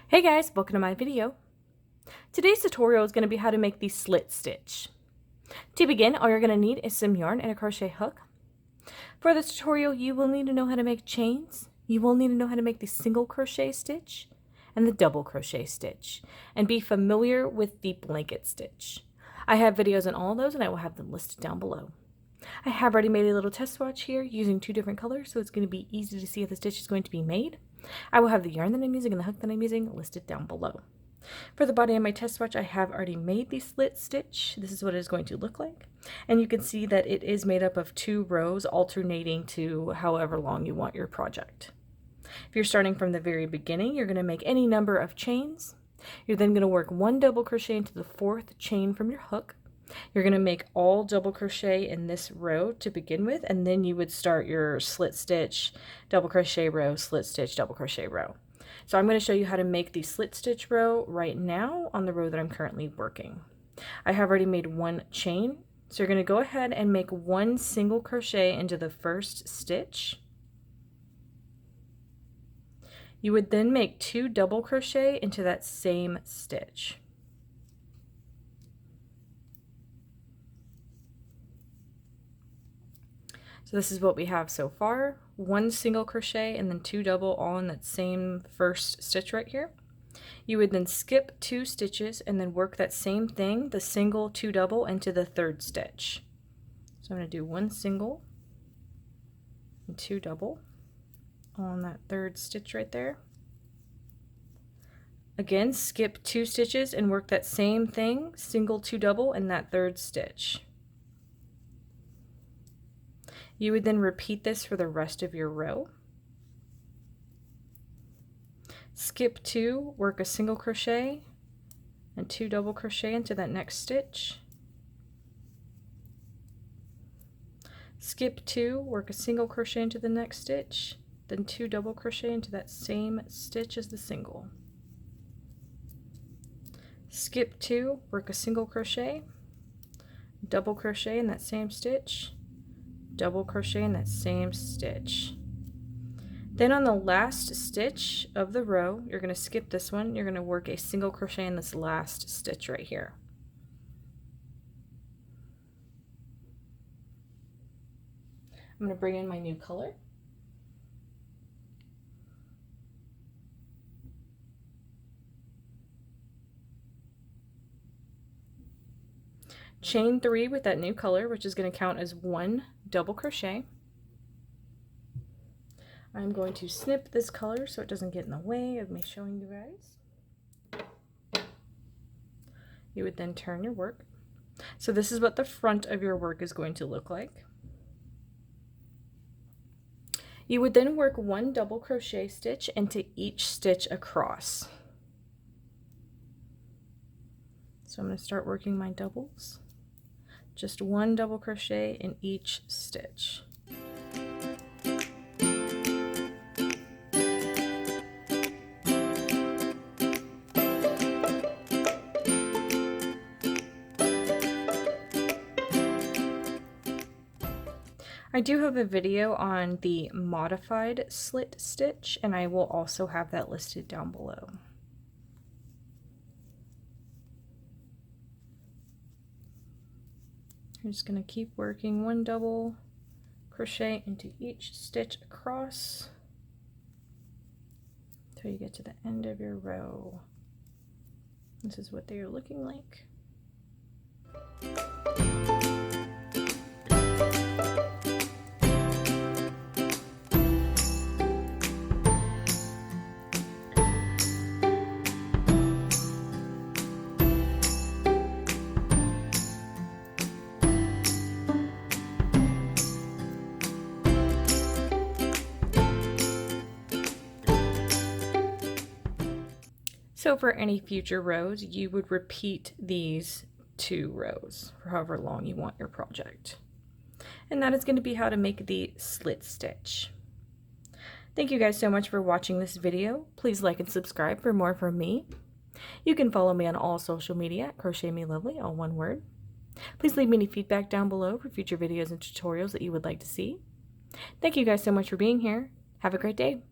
Hey guys, welcome to my video. Today's tutorial is going to be how to make the slit stitch. To begin, all you're going to need is some yarn and a crochet hook. For this tutorial, you will need to know how to make chains. You will need to know how to make the single crochet stitch and the double crochet stitch, and be familiar with the blanket stitch. I have videos on all of those and I will have them listed down below. I have already made a little test swatch here using two different colors, so it's going to be easy to see if the stitch is going to be made. I will have the yarn that I'm using and the hook that I'm using listed down below. For the body of my test swatch, I have already made the slit stitch. This is what it is going to look like. And you can see that it is made up of 2 rows alternating to however long you want your project. If you're starting from the very beginning, you're going to make any number of chains. You're then going to work 1 double crochet into the 4th chain from your hook. You're going to make all double crochet in this row to begin with, and then you would start your slit stitch, double crochet row, slit stitch, double crochet row. So I'm going to show you how to make the slit stitch row right now on the row that I'm currently working. I have already made 1 chain, so you're going to go ahead and make 1 single crochet into the first stitch. You would then make 2 double crochet into that same stitch. So this is what we have so far. 1 single crochet and then 2 double, all in that same first stitch right here. You would then skip 2 stitches and then work that same thing, the single, 2 double, into the 3rd stitch. So I'm going to do 1 single and 2 double on that 3rd stitch right there. Again, skip 2 stitches and work that same thing, single, 2 double, in that 3rd stitch. You would then repeat this for the rest of your row. Skip 2, work a single crochet and 2 double crochet into that next stitch. Skip 2, work a single crochet into the next stitch, then 2 double crochet into that same stitch as the single. Skip 2, work a single crochet, double crochet in that same stitch, double crochet in that same stitch. Then on the last stitch of the row, you're going to skip this one, you're going to work a single crochet in this last stitch right here. I'm going to bring in my new color. Chain 3 with that new color, which is going to count as 1 double crochet. I'm going to snip this color so it doesn't get in the way of me showing you guys. You would then turn your work. So this is what the front of your work is going to look like. You would then work 1 double crochet stitch into each stitch across. So I'm going to start working my doubles. Just 1 double crochet in each stitch. I do have a video on the modified slit stitch, and I will also have that listed down below. I'm just going to keep working 1 double crochet into each stitch across until you get to the end of your row. This is what they are looking like. So for any future rows, you would repeat these 2 rows for however long you want your project. And that is going to be how to make the slit stitch. Thank you guys so much for watching this video. Please like and subscribe for more from me. You can follow me on all social media at crochetmelovely, all one word. Please leave me any feedback down below for future videos and tutorials that you would like to see. Thank you guys so much for being here. Have a great day.